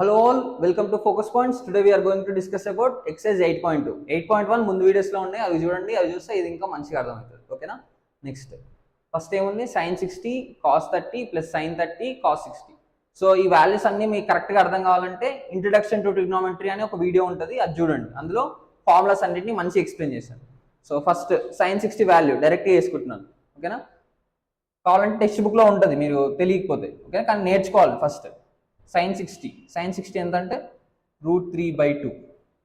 Hello all, welcome to Focus Points. Today we are going to discuss about exercise 8.2. 8.1 ముందు వీడియోస్లో ఉన్నాయి, అవి చూడండి. అవి చూస్తే ఇది ఇంకా మంచిగా అర్థమవుతుంది. ఓకేనా? నెక్స్ట్ ఫస్ట్ ఏముంది, sin 60 cos 30 plus sin 30 cos 60. So ఈ వాల్యూస్ అన్ని మీకు కరెక్ట్గా అర్థం కావాలంటే ఇంట్రడక్షన్ టు ట్రిగ్నోమెట్రీ అనే ఒక వీడియో ఉంటుంది, అది చూడండి. అందులో ఫార్ములాస్ అన్నింటినీ మంచిగా ఎక్స్ప్లెయిన్ చేశాను. సో ఫస్ట్ sin 60 వాల్యూ డైరెక్ట్గా వేసుకుంటున్నాను. ఓకేనా? కావాలంటే టెక్స్ట్ బుక్లో ఉంటుంది, మీరు తెలియకపోతే. ఓకే, కానీ నేర్చుకోవాలి ఫస్ట్. sin 60 ఎంత అంటే √3/2.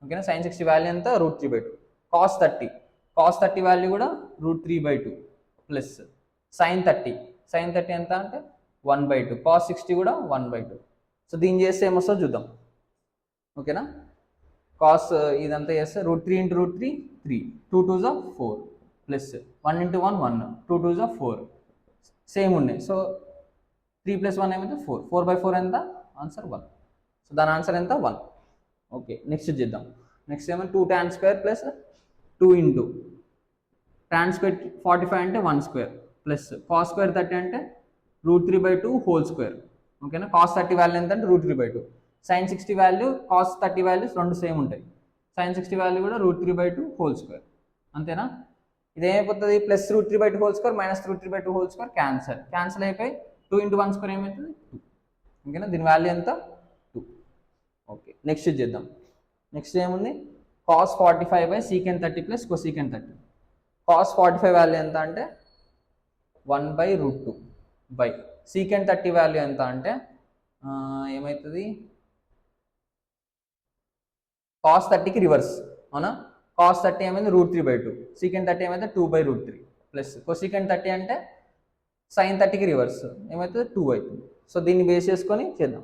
ఓకేనా? sin 60 వాల్యూ ఎంత? √3/2. cos 30 వాల్యూ కూడా √3/2 ప్లస్ sin 30 ఎంత అంటే 1/2. cos 60 కూడా 1/2. సో దీన్ని చేస్తే ఏమొస్తుందో చూద్దాం. ఓకేనా? కాస్ ఇదంతా చేస్తే √3 × √3 3, 2 2 = 4 ప్లస్ 1 × 1 1, 2 2 = 4 సేమ్ ఉన్నాయి. సో 3 + 1 ఏమైతే 4, 4/4 ఎంత? ఆన్సర్ 1. సో దాని ఆన్సర్ ఎంత? 1. ఓకే, నెక్స్ట్ చేద్దాం. నెక్స్ట్ ఏమో 2 tan² ప్లస్ 2 × tan² 45 అంటే 1² ప్లస్ cos² 30 అంటే √3/2 హోల్ స్క్వేర్. ఓకేనా? cos 30 వాల్యూ ఎంత అంటే √3/2. sin 60 వాల్యూ cos 30 వాల్యూస్ రెండు సేమ్ ఉంటాయి. sin 60 వాల్యూ కూడా √3/2 హోల్ స్క్వేర్. అంతేనా? ఇదేమైపోతుంది? Plus √3/2 whole square minus √3/2 whole square cancel అయిపోయి 2 × 1² ఏమవుతుంది? 2. ఓకేనా? దీని వాల్యూ ఎంత? 2. ఓకే, నెక్స్ట్ చేద్దాం. నెక్స్ట్ ఏముంది? cos 45/sec 30 plus cosec 30. cos 45 value ఎంత అంటే 1/√2 బై sec 30 వాల్యూ ఎంత అంటే ఏమవుతుంది? cos 30కి రివర్స్. అవునా? cos 30 ఏమైంది? √3/2. sec 30 ఏమైతే 2/√3 ప్లస్ cosec 30 అంటే sin 30కి రివర్స్ ఏమవుతుంది? 2 అవుతుంది. సో దీన్ని బేస్ చేసుకొని చేద్దాం.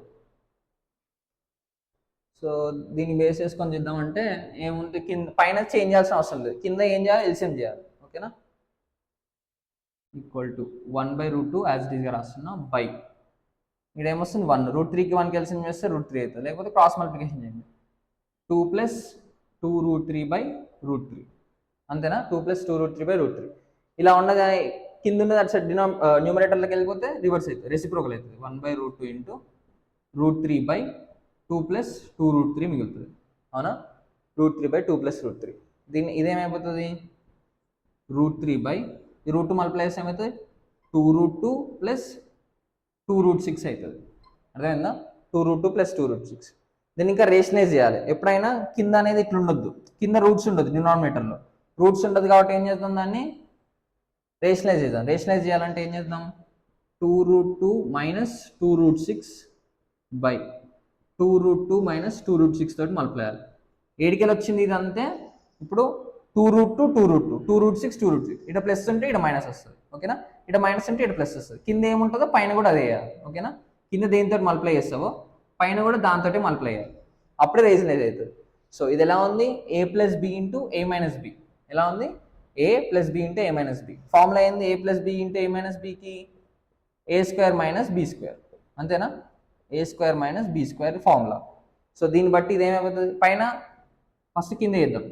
సో దీన్ని బేస్ చేసుకొని చేద్దామంటే ఏముంది, కింద పైన చేంజ్ చేయాల్సిన అవసరం లేదు, కింద ఏం చేయాలి? ఎల్సిఎం చేయాలి. ఓకేనా? ఈక్వల్ టు 1/√2 యాజ్ ఇట్ ఈస్గా రాస్తున్నా బై ఇక్కడ ఏమొస్తుంది? 1. √3కి 1కి ఎల్సిఎం చేస్తే √3 అవుతుంది, లేకపోతే క్రాస్ మల్టిప్లికేషన్ చేయండి. 2 + 2√3/√3. అంతేనా? 2 + 2√3/√3. ఇలా ఉన్నది కింద ఉన్నది అటు సైడ్ న్యూమరేటర్లోకి వెళ్ళిపోతే రివర్స్ అవుతుంది, రెసిప్రోకల్ అవుతుంది. 1/√2 × √3/2 + 2√3 మిగులుతుంది. అవునా? √3/2 + √3. ఇదేమైపోతుంది? √3 ఈ √2 మల్టిప్లై చేస్తే ఏమవుతుంది? 2√2 + 2√6 అవుతుంది. అర్థమైందా? 2√2 + 2√6. దీన్ని ఇంకా రేషనైజ్ చేయాలి. ఎప్పుడైనా కింద అనేది ఇట్లా ఉండొద్దు, కింద రూట్స్ ఉండదు, డినామినేటర్లో రూట్స్ ఉండదు. కాబట్టి ఏం చేద్దాం? దాన్ని రేషనైజ్ చేద్దాం. రేషనైజ్ చేయాలంటే ఏం చేద్దాం? 2√2 - 2√6 బై 2√2 - 2√6 తోటి మల్టిప్లై చేయాలి. ఏడికెళ్ళి వచ్చింది ఇది అంతే. ఇప్పుడు 2√2 2√2 2√6 2√6 ఇక్కడ ప్లస్ ఉంటే ఇక్కడ మైనస్ వస్తుంది. ఓకేనా? ఇక్కడ మైనస్ ఉంటే ఇక్కడ ప్లస్ వస్తుంది. కింద ఏముంటుందో పైన కూడా అదే చేయాలి. ఓకేనా? కింద దేనితో మల్టిప్లై చేస్తావో పైన కూడా దాంతో మల్టిప్లై చేయాలి, అప్పుడే రేషనైజ్ అవుతుంది. సో ఇది ఎలా ఉంది? a + b × a - b. ఎలా ఉంది? a + b × a - b. Formula ఏంది? a + b × a - bకి a² - b². అంతేనా? a² - b² formula. సో దీన్ని బట్టి ఇదేమైపోతుంది? పైన ఫస్ట్ కింద చేద్దాం.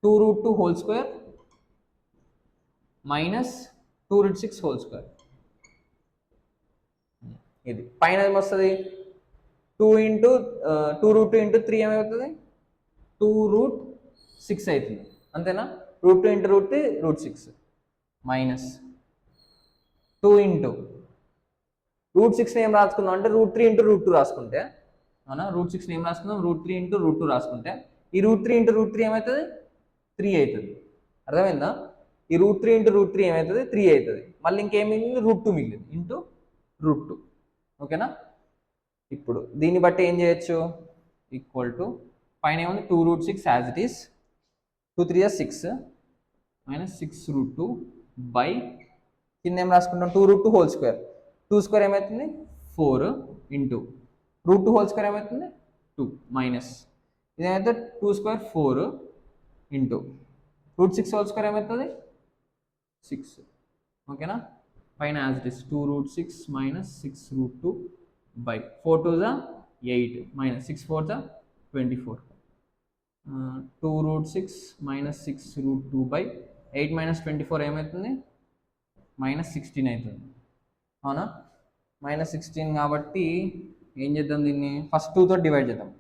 2√2 whole square minus 2√6 whole square. ఇది పైన ఏమొస్తుంది? 2√2 × 3 ఏమవుతుంది? 2√6 అవుతుంది. అంతేనా? √2 × √3 √6 మైనస్ 2 × √6 ఏం రాసుకుందాం అంటే √3 × √2 రాసుకుంటే, అవునా? √6 ఏం రాసుకుందాం? √3 × √2 రాసుకుంటే ఈ √3 × √3 ఏమవుతుంది? 3 అవుతుంది. అర్థమైందా? ఈ √3 × √3 ఏమవుతుంది? 3 అవుతుంది. మళ్ళీ ఇంకేం మిగిలింది? √2 మిగిలింది ఇంటూ √2. ఓకేనా? ఇప్పుడు దీన్ని బట్టి ఏం చేయొచ్చు? ఈక్వల్ టు పైన ఏముంది? 2√6 యాజ్ ఇట్ ఈస్, 2 3 = 6 -6√2 బై కింద ఏం రాసుకుంటాం? 2√2 హోల్ స్క్వేర్. 2² ఏమవుతుంది? 4 ఇంటూ √2 హోల్ స్క్వేర్ ఏమవుతుంది? 2 మైనస్ ఇదేమైతే 2² 4 ఇంటూ √6 హోల్ స్క్వేర్ ఏమవుతుంది? 6. ఓకేనా? పైన as it is 2√6 - 6√2 by 4 2 = 8 - 6 4 = 24. 2√6 - 6√2 by 8 - 24 ఏమవుతుంది? -16 అవుతుంది. అవునా? -16 కాబట్టి ఏం చేద్దాం దీన్ని, ఫస్ట్ 2తో డివైడ్ చేద్దాం.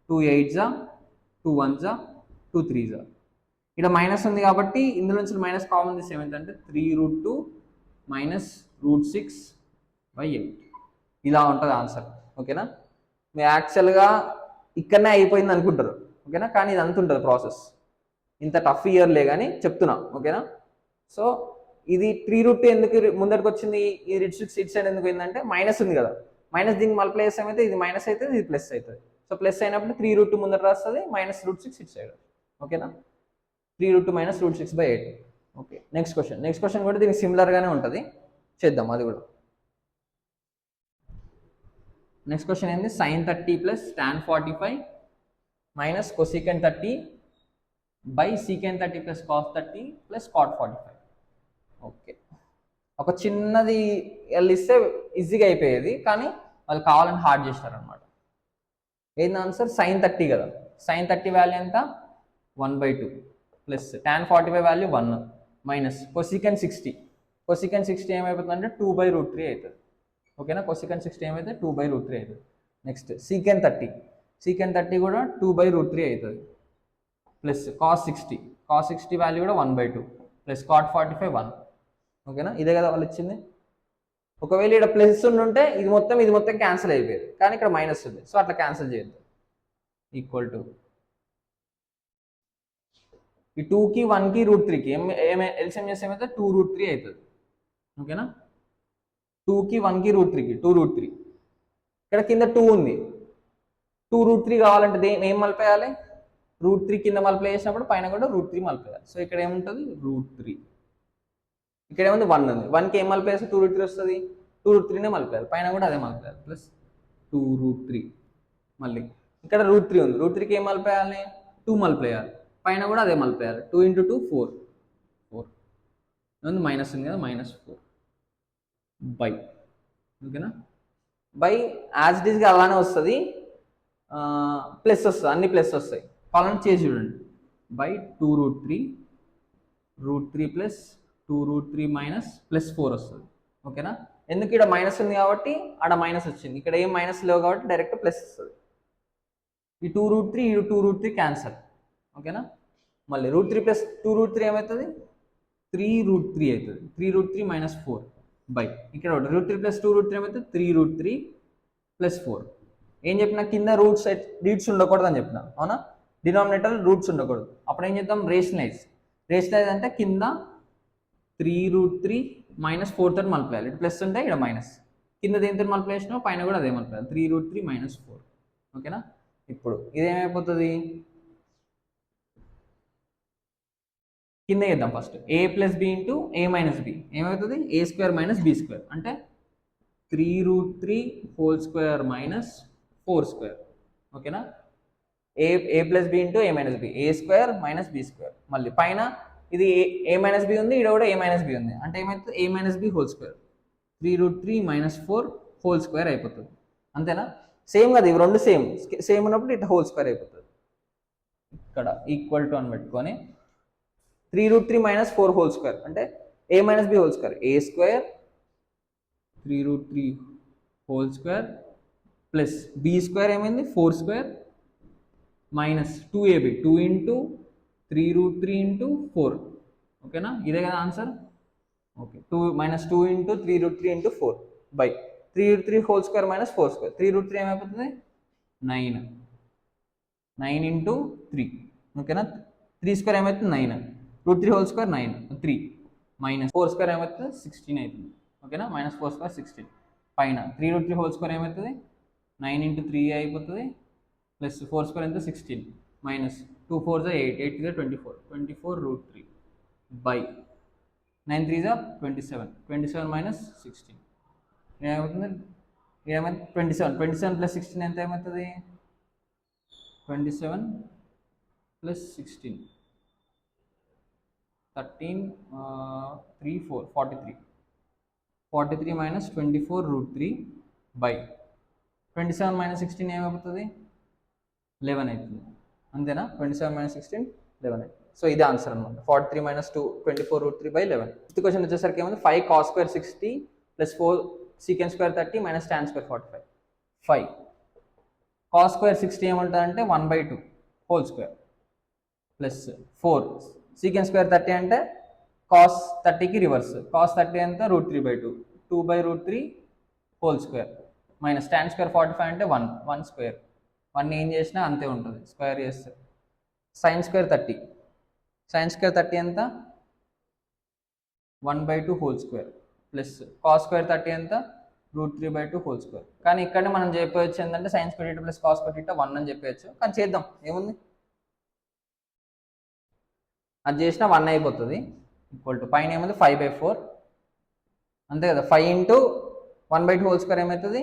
2 8s 2 1s 2 3s. ఇక్కడ మైనస్ ఉంది కాబట్టి ఇందులో నుంచి మైనస్ కామన్ తీసి ఏమైందంటే 3√2 మైనస్ √6/8. ఇలా ఉంటుంది ఆన్సర్. ఓకేనా, మీరు యాక్చువల్గా ఇక్కడనే అయిపోయింది అనుకుంటారు. ఓకేనా, కానీ ఇది అంత ఉంటుంది ప్రాసెస్, ఇంత టఫ్ ఇయర్లే కానీ చెప్తున్నా. ఓకేనా, సో ఇది 3√2 ఎందుకు ముందరికి వచ్చింది, ఈ √6 ఇట్ సైడ్ ఎందుకు పోయిందంటే మైనస్ ఉంది కదా, మైనస్ దీనికి మల్టిప్లై చేస్తే ఏమైతే ఇది మైనస్ అవుతుంది, ఇది ప్లస్ అవుతుంది. సో ప్లస్ అయినప్పుడు 3√2 ముందర రాస్తుంది, మైనస్ √6 ఇట్ సైడ్. ఓకేనా, 3√2 మైనస్ √6/8. ఓకే, నెక్స్ట్ క్వశ్చన్ కూడా దీనికి సిమిలర్గానే ఉంటుంది, చేద్దాం అది కూడా. నెక్స్ట్ క్వశ్చన్ ఏంది, sin 30 plus tan 45 minus cosecant 30 by secant 30 plus cos 30 plus cot 45. Okay, ఒక చిన్నది వాళ్ళు ఇస్తే ఈజీగా అయిపోయేది, కానీ వాళ్ళు కావాలని హార్డ్ చేస్తారనమాట. ఏంది ఆన్సర్, sin 30 కదా, sin 30 వాల్యూ ఎంత 1/2 plus tan 45 value 1 minus cosecant 60 ఏమైపోతుంది అంటే 2/√3 అవుతుంది. ఓకేనా, cosecant 60 ఏమైతే 2/√3 అవుతుంది. నెక్స్ట్ secant 30 కూడా 2/√3 అవుతుంది. ప్లస్ cos 60 వాల్యూ కూడా 1/2 ప్లస్ cot 45 1. ఓకేనా, ఇదే కదా వాళ్ళు ఇచ్చింది. ఒకవేళ ఇక్కడ ప్లస్ ఉంటే ఇది మొత్తం క్యాన్సిల్ అయిపోయేది, కానీ ఇక్కడ మైనస్ ఉంది, సో అట్లా క్యాన్సిల్ చేయొద్దు. ఈక్వల్ టు ఈ 2కి 1కి √3కి ఎల్సిఎం చేస్తే ఏమైతే 2√3 అవుతుంది. ఓకేనా, 2కి 1కి √3కి 2√3. ఇక్కడ కింద 2 ఉంది, 2√3 కావాలంటే ఏం మలిపేయాలి, √3 కింద మల్టిప్లై చేసినప్పుడు పైన కూడా √3 మల్టిప్లై. సో ఇక్కడ ఏముంటుంది √3, ఇక్కడ ఏముంది 1 ఉంది, 1కి ఏం మల్టిప్లై చేస్తే 2√3 వస్తుంది, 2√3నే మల్టిప్లై, పైన కూడా అదే మల్టిప్లై ప్లస్ 2√3. మళ్ళీ ఇక్కడ √3 ఉంది, √3కి ఏం మల్టిప్లై చేయాలి 2 మల్టిప్లై చేయాలి, పైన కూడా అదే మల్టిప్లై చేయాలి. 2 × 2 4 ఏముంది మైనస్ ఉంది కదా, -4 బై. ఓకేనా, బై యాజ్ ఇట్ ఈస్గా అలానే వస్తుంది, ప్లస్ వస్తుంది, అన్ని ప్లస్ వస్తాయి. కావాలని చేసి చూడండి, బై 2√3 ప్లస్ 2√3 మైనస్ ప్లస్ 4 వస్తుంది. ఓకేనా, ఎందుకు ఇక్కడ మైనస్ ఉంది కాబట్టి ఆడ మైనస్ వచ్చింది, ఇక్కడ ఏం మైనస్ లేవు కాబట్టి డైరెక్ట్ ప్లస్ వస్తుంది. ఈ 2√3 క్యాన్సల్. ఓకేనా, మళ్ళీ √3 ప్లస్ 2√3 ఏమవుతుంది 3√3 అవుతుంది, 3√3 మైనస్ 4 బై ఇక్కడ √3 ప్లస్ 2√3 ఏమవుతుంది 3√3 ప్లస్ 4. ఏం చెప్పినా కింద రూట్స్ ఉండకూడదు అని చెప్పిన, అవునా, డినామినేటర్ రూట్స్ ఉండకూడదు. అప్పుడు ఏం చేద్దాం, రేషనలైజ్ అంటే కింద 3√3 మైనస్ 4 తోటి మల్టిప్లై, ఇటు ప్లస్ ఉంటే ఇక్కడ మైనస్, కింద దేనితో మల్టిప్లై చేసినా పైన కూడా అదే మల్టిప్లై, 3√3 మైనస్ 4. ఓకేనా, ఇప్పుడు ఇదేమైపోతుంది, కింద చేద్దాం first, a plus b into a minus b ఏమవుతుంది a² మైనస్ b² అంటే 3√3 హోల్ స్క్వేర్ మైనస్ 4². ఓకేనా, a plus b into a minus b a² minus b². మళ్ళీ పైన ఇది a మైనస్ బి ఉంది, ఇక్కడ కూడా a మైనస్ బి ఉంది, అంటే ఏమవుతుంది a minus b whole square 3√3 minus 4 whole square అయిపోతుంది. అంతేనా, సేమ్ కదా, ఇవి రెండు సేమ్ ఉన్నప్పుడు ఇట్లా హోల్ స్క్వేర్ అయిపోతుంది. ఇక్కడ ఈక్వల్ టు అని పెట్టుకొని 3√3 మైనస్ 4 హోల్ స్క్వేర్ అంటే a minus b whole square a² 3√3 whole square plus b² ఏమైంది 4² మైనస్ 2ab 2 ఇంటూ 3√3 ఇంటూ 4. ఓకేనా, ఇదే కదా answer. Okay, 2 minus 2 into 3√3 into 4 by 3√3 whole square minus 4². 3√3 ఏమైపోతుంది 9 ఇంటూ 3. ఓకేనా, 3² ఏమవుతుంది 9, √3 హోల్ స్క్వేర్ 9 3 మైనస్ 4² ఏమవుతుంది 16 అవుతుంది. ఓకేనా, మైనస్ 4² 16 పైన 3√3 హోల్ స్క్వేర్ ఏమవుతుంది 9 ఇంటూ 3 అయిపోతుంది ప్లస్ 4² ఎంత 16 మైనస్ 2 4 8 8 24 బై 9 3 27 మైనస్ 16 ఏమవుతుంది 27 ప్లస్ 16 ఎంత ఏమవుతుంది 27 ప్లస్ 16 13 3 4 43 మైనస్ 24√3 బై 27 మైనస్ 16 ఏమైపోతుంది 11 అవుతుంది. అంతేనా, 27 మైనస్ 16 11 అవుతుంది. సో ఇదే ఆన్సర్ అనమాట, 43 మైనస్ 24√3 బై 11. ఫిఫ్త్ క్వశ్చన్ వచ్చేసరికి ఏముంది 5 cos² 60 plus 4 secant² 30 minus tan² 45. 5 cos square 60 ఏమంటుంది అంటే 1/2 whole square plus 4 secant square 30 అంటే కాస్ 30కి రివర్స్ కాస్ 30 ఎంత √3/2 2/√3 whole square minus tan square 45 అంటే 1 స్క్వేర్ 1 ఏం చేసినా అంతే ఉంటుంది స్క్వేర్ చేస్తే సైన్ స్క్వేర్ 30 ఎంత 1/2 whole square plus cos square 30 ఎంత √3/2 హోల్ స్క్వేర్. కానీ ఇక్కడ మనం చెప్పవచ్చు ఏంటంటే sine square θ plus cos square θ 1 అని చెప్పవచ్చు. కానీ చేద్దాం ఏముంది అది చేసినా 1 అయిపోతుంది ఈక్వల్ టు పైన ఏముంది 5/4 అంతే కదా 5 ఇంటూ 1/2 హోల్ స్క్వేర్ ఏమవుతుంది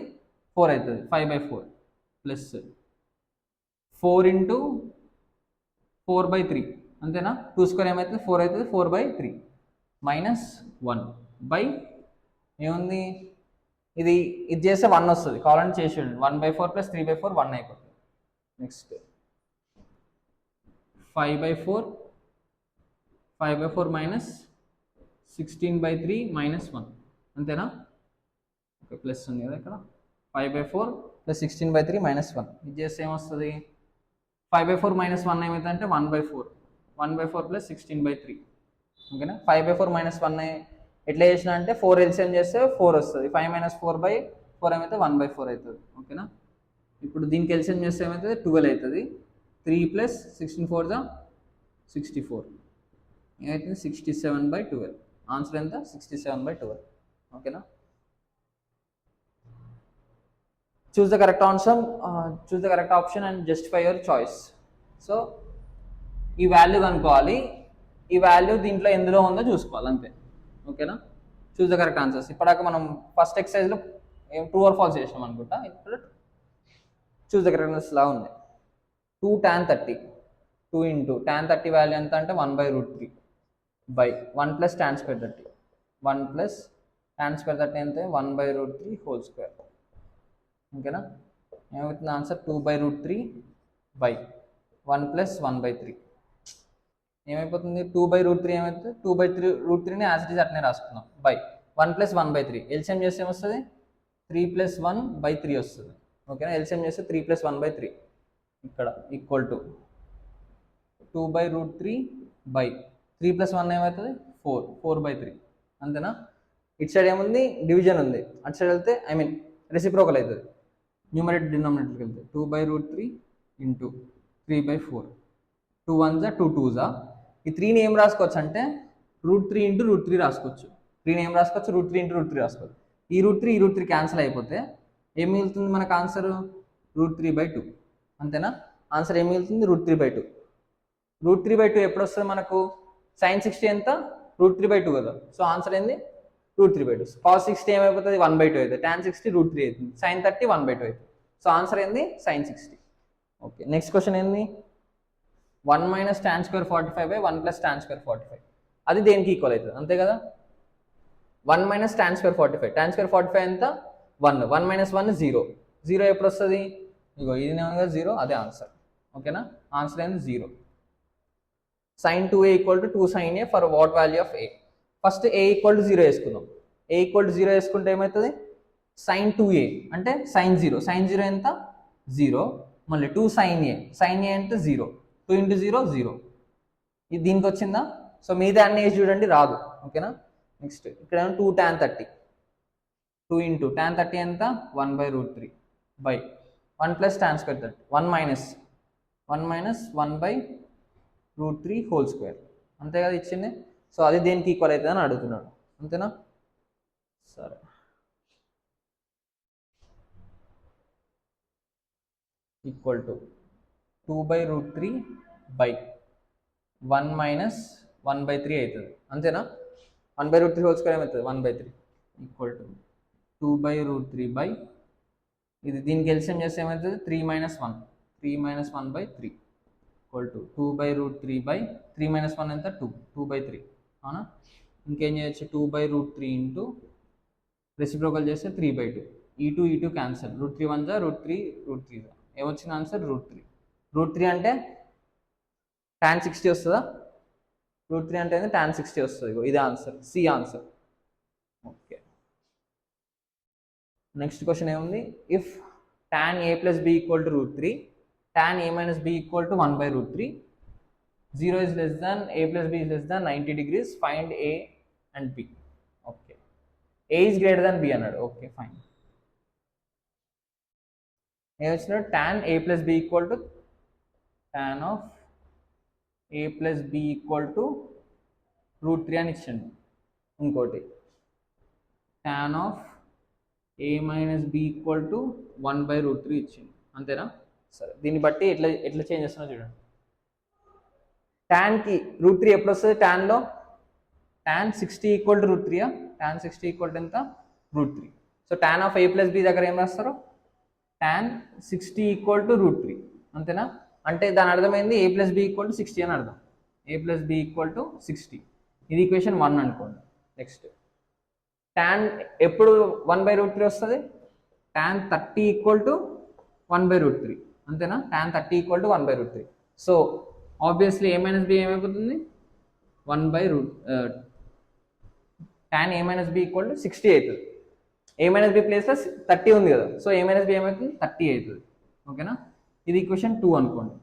4 అవుతుంది 5/4 ప్లస్ 4 ఇంటూ 4/3 అంతేనా 2 స్క్వేర్ ఏమవుతుంది 4 అవుతుంది 4/3 మైనస్ 1 బై ఏముంది ఇది చేస్తే 1 వస్తుంది కావాలంటే చేసి 1/4 ప్లస్ 3/4 1 అయిపోతుంది. నెక్స్ట్ 5/4 మైనస్ 16/3 మైనస్ 1 అంతేనా ఓకే ప్లస్ ఉంది కదా ఇక్కడ 5/4 ప్లస్ 16/3 మైనస్ 1 ఇది చేస్తే ఏమొస్తుంది 5/4 మైనస్ 1 ఏమవుతుంది అంటే 1/4 ప్లస్ 16/3 ఓకేనా 5/4 మైనస్ 1 ఎట్లా చేసిన అంటే 4 ఎల్సిఎం చేస్తే 4 వస్తుంది 5 మైనస్ 4/4 ఏమైతే 1/4 అవుతుంది ఓకేనా. ఇప్పుడు దీనికి ఎల్సిఎం చేస్తే ఏమవుతుంది 12 అవుతుంది 3 ప్లస్ 16 4 64 ఏమవుతుంది 67/12 ఆన్సర్ ఎంత 67/12 ఓకేనా. Choose the correct option and justify your choice. So ఈ వాల్యూ కనుక్కోవాలి ఈ వాల్యూ దీంట్లో ఎందులో ఉందో చూసుకోవాలి అంతే ఓకేనా. Choose the correct answers. ఇప్పటిదాకా మనం ఫస్ట్ ఎక్సర్సైజ్లో ట్రూ ఆర్ ఫాల్స్ చేసినాం అనుకుంటా. ఇప్పుడు చూస్ ద కరెక్ట్ ఆన్సర్స్ లా ఉంది 2 tan 30 2 ఇంటూ tan 30 వాల్యూ ఎంత అంటే 1/√3 by 1 plus tan square 30 1 plus tan square 30 ఎంత 1/√3 హోల్ స్క్వేర్ ఓకేనా. ఏమవుతుంది ఆన్సర్ 2/√3 బై 1 ప్లస్ 1/3 ఏమైపోతుంది 2/√3 ఏమవుతుంది 2/√3ని యాజ్ ఇట్ ఈస్ అట్నే రాసుకుందాం బై 1 ప్లస్ 1/3 ఎల్సిఎం చేస్తే ఏమొస్తుంది 3 ప్లస్ 1/3 వస్తుంది ఓకేనా. ఎల్సిఎం చేస్తే 3 ప్లస్ 1/3 ఇక్కడ ఈక్వల్ టు 2/√3 బై 3 ప్లస్ 1 ఏమవుతుంది 4/3 అంతేనా. ఇటు సైడ్ ఏముంది డివిజన్ ఉంది అటు సైడ్ వెళ్తే ఐ మీన్ రెసిప్రోకల్ అవుతుంది న్యూమరేటర్ డినామినేటర్కి వెళ్తే 2/√3 ఇంటూ 3/4 2 1 2 2 ఈ 3ని ఏం రాసుకోవచ్చు అంటే √3 ఇంటూ √3 రాసుకోవచ్చు 3ని ఏం రాసుకోవచ్చు √3 ఇంటూ √3 రాసుకోవచ్చు. ఈ √3 క్యాన్సిల్ అయిపోతే ఏం మిగులుతుంది మనకు ఆన్సర్ √3/2 అంతేనా. ఆన్సర్ ఏం మిగులుతుంది √3/2 √3/2 ఎప్పుడు వస్తుంది మనకు sin 60 ఎంత √3/2 కదా. సో ఆన్సర్ ఏంది √3/2 cos 60 ఏమైపోతుంది 1/2 అవుతుంది tan 60 √3 అవుతుంది sin 30 1/2 అవుతుంది. సో ఆన్సర్ ఏంది sin 60 ఓకే. నెక్స్ట్ క్వశ్చన్ ఏంది 1 minus tan square 45 by 1 plus tan square 45 అది దేనికి ఈక్వల్ అవుతుంది అంతే కదా. 1 మైనస్ tan స్క్వేర్ 45 ఎంత 1 మైనస్ 1 0 ఎప్పుడు వస్తుంది ఇగో ఇది కదా 0 అదే ఆన్సర్ ఓకేనా. ఆన్సర్ ఏంది 0. sin 2a equal to 2 sin a for what value of a. First a equal to 0 వేసుకుందాం. a ఈక్వల్ టు 0 వేసుకుంటే ఏమవుతుంది sin 2a అంటే sin 0 ఎంత 0 మళ్ళీ 2 sin a అంటే 0 2 ఇంటూ 0 ఇది దీనికి వచ్చిందా. సో మీదే అన్ని వేసి చూడండి రాదు ఓకేనా. నెక్స్ట్ ఇక్కడ 2 tan 30 2 ఇంటూ tan 30 ఎంత 1/√3 by 1 plus tan square 30 1 minus 1/√3 whole square అంతే కదా ఇచ్చింది. సో అది దేనికి ఈక్వల్ అవుతుంది అని అడుగుతున్నాడు అంతేనా. సరే ఈక్వల్ టు 2/√3 బై 1 మైనస్ 1/3 అవుతుంది అంతేనా. 1/√3 హోల్ స్క్వేర్ ఏమవుతుంది 1/3 ఈక్వల్ టు 2/√3 బై ఇది దీనికి ఎల్సిఎం చేస్తే ఏమవుతుంది 3 minus 1/3 equal to 2/√3 by 3 minus 1 ఎంత 2/3 అవునా. ఇంకేం చేయొచ్చు 2/√3 ఇంటూ రెసిప్రోకల్ చేస్తే 3/2 ఈ 2 క్యాన్సల్ √3 1 √3 ఏమొచ్చిన ఆన్సర్ √3 అంటే tan 60 వస్తుందా √3 అంటే tan 60 వస్తుంది ఇది answer C answer okay. Next question ఏముంది if tan a plus b equal to root 3, tan a minus b equal to 1 by root 3, 0 is less than a plus b is less than 90 degrees, find a and b. Okay, a is greater than b అన్నాడు. Okay fine. ఏమొచ్చినాడు, tan a plus b equal to tan of a plus b equal to root 3 అని ఇచ్చిండు. ఇంకోటి tan of a minus b equal to 1 by root 3 ఇచ్చిండు. అంతేనా? సరే, దీన్ని బట్టి ఎట్లా చేంజ్ చేస్తున్నా చూడండి. ట్యాన్కి రూట్ 3 ఎప్పుడు వస్తుంది ట్యాన్లో? tan 60 equal to root 3, tan 60 equal to ఎంత? Root 3. So tan of a plus b దగ్గర ఏం రాస్తారు? tan 60 equal to root 3. అంతేనా? అంటే దాని అర్థమైంది a plus b equal to 60 అని అర్థం. a plus b equal to 60. ఇది ఈక్వేషన్ 1 అనుకోండి. నెక్స్ట్ tan ఎప్పుడు 1 బై రూట్ 3 వస్తుంది? tan 30 equal to 1 by root 3. అంతేనా? tan 30 equal to 1 by root 3. So obviously a minus b ఏమైపోతుంది? 1 by root tan a minus b equal to 60 అవుతుంది. a minus b ప్లేస్లో 30 ఉంది కదా, so a minus b ఏమవుతుంది? 30 అవుతుంది. ఓకేనా? ఇది ఈక్వేషన్ 2 అనుకోండి.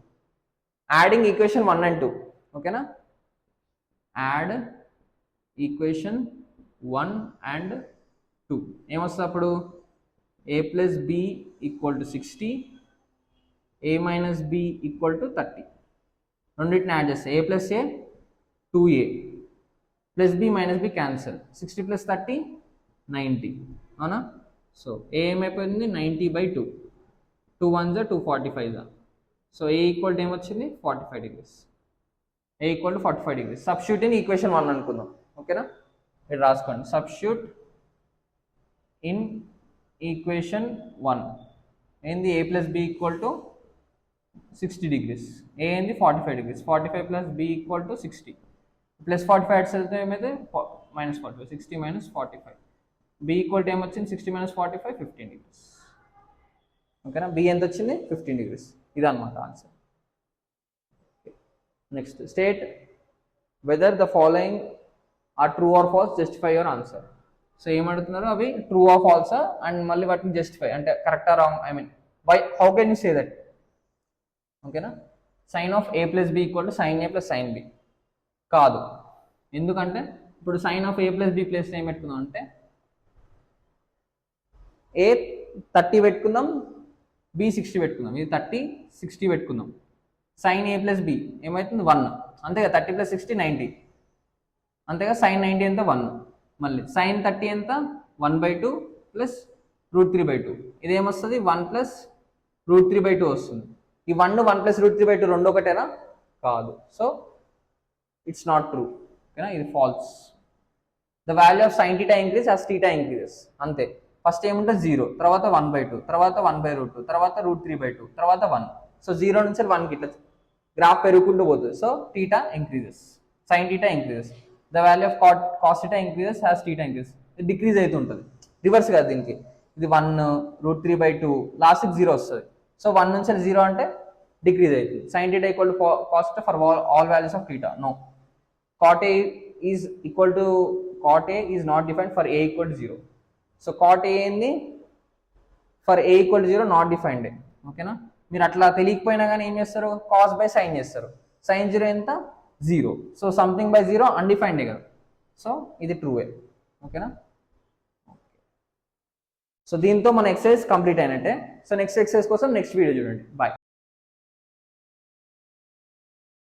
Adding equation 1 and 2. ఓకేనా? యాడ్ ఈక్వేషన్ 1 అండ్ 2 ఏమొస్తుంది అప్పుడు? a plus b equal to 60, a minus b equal to 30. రెండింటిని యాడ్ చేస్తే a plus a 2a plus b minus b cancel, 60 plus 30 90. అవునా? సో a ఏమైపోయింది? 90 బై 2. 2 1 జా 245 జా. సో a ఈక్వల్ టు ఏమొచ్చింది? 45 degrees. a equal to 45 degrees. Substitute in equation 1 అనుకుందాం. ఓకేనా? ఇక్కడ రాసుకోండి. సబ్స్టిట్యూట్ ఇన్ ఈక్వేషన్ 1 ఏంది? a plus b equal to 60 degrees, a ఏంది? 45 degrees. 45 plus b equal to 60. Plus 45 అట్స్ వెళ్తే ఏమైతే? Minus 45. 60 minus 45. b equal to ఏమొచ్చింది? 60 మైనస్ 45 15 degrees. ఓకేనా? b ఎంత వచ్చింది? 15 degrees. ఇదన్నమాట answer. Next state whether the following are true or false, justify your answer. So ఏమడుతున్నారు? అవి ట్రూ ఆర్ ఫాల్సా అండ్ మళ్ళీ వాటిని జస్టిఫై అంటే కరెక్టా wrong, I mean why, how can you say that? ఓకేనా? Sine of a plus b equal to sine a plus sine b కాదు. ఎందుకంటే ఇప్పుడు sine of a plus b place ఏం పెట్టుకుందాం అంటే a 30 పెట్టుకుందాం, b 60 పెట్టుకుందాం. ఇది 30 60 పెట్టుకుందాం. సైన్ a ప్లస్ b ఏమవుతుంది? 1. అంతేగా? 30 ప్లస్ 60 90. అంతేగా? సైన్ 90 ఎంత? 1. మళ్ళీ సైన్ 30 ఎంత? 1 by 2 plus root 3 by 2. ఇదేమొస్తుంది? 1 plus root 3 by 2 వస్తుంది. ఈ 1 ప్లస్ రూట్ 3 బై 2 రెండు ఒకటేనా? కాదు. So it's not true. ఓకేనా? ఇది false. The value of sine theta increase as theta increases. అంతే. ఫస్ట్ ఏముంటుంది? 0, తర్వాత 1 బై 2, తర్వాత 1 బై రూట్ 2, తర్వాత రూట్ 3 బై 2, తర్వాత 1. సో 0 నుంచి 1కి ఇట్లా గ్రాఫ్ పెరుగుకుంటూ పోతుంది. So theta increases, sine theta increases. The value of cos theta increases as theta increases. ఇది డిక్రీజ్ అవుతుంటుంది. రివర్స్ కాదు దీనికి. ఇది 1 రూట్ 3 బై 2 లాస్ట్కి 0 వస్తుంది. సో 1 నుంచి 0 అంటే డిక్రీజ్ అవుతుంది. Sine theta equal to cos theta for all values of theta. No. cot a is equal to cot a is not defined for a equal to 0. So cot a ఏంది? For a equal to 0 not defined. ఓకేనా? మీరు అట్లా తెలియకపోయినా కానీ ఏం చేస్తారు? Cos by sine చేస్తారు. Sign 0 ఎంత? 0. సో సంథింగ్ బై 0 అన్డిఫైన్డే కదా. సో ఇది ట్రూవే. ఓకేనా? సో దీంతో మన ఎక్సర్సైజ్ కంప్లీట్ అయినట్టే. సో నెక్స్ట్ ఎక్సర్సైజ్ కోసం నెక్స్ట్ వీడియో చూడండి. బాయ్.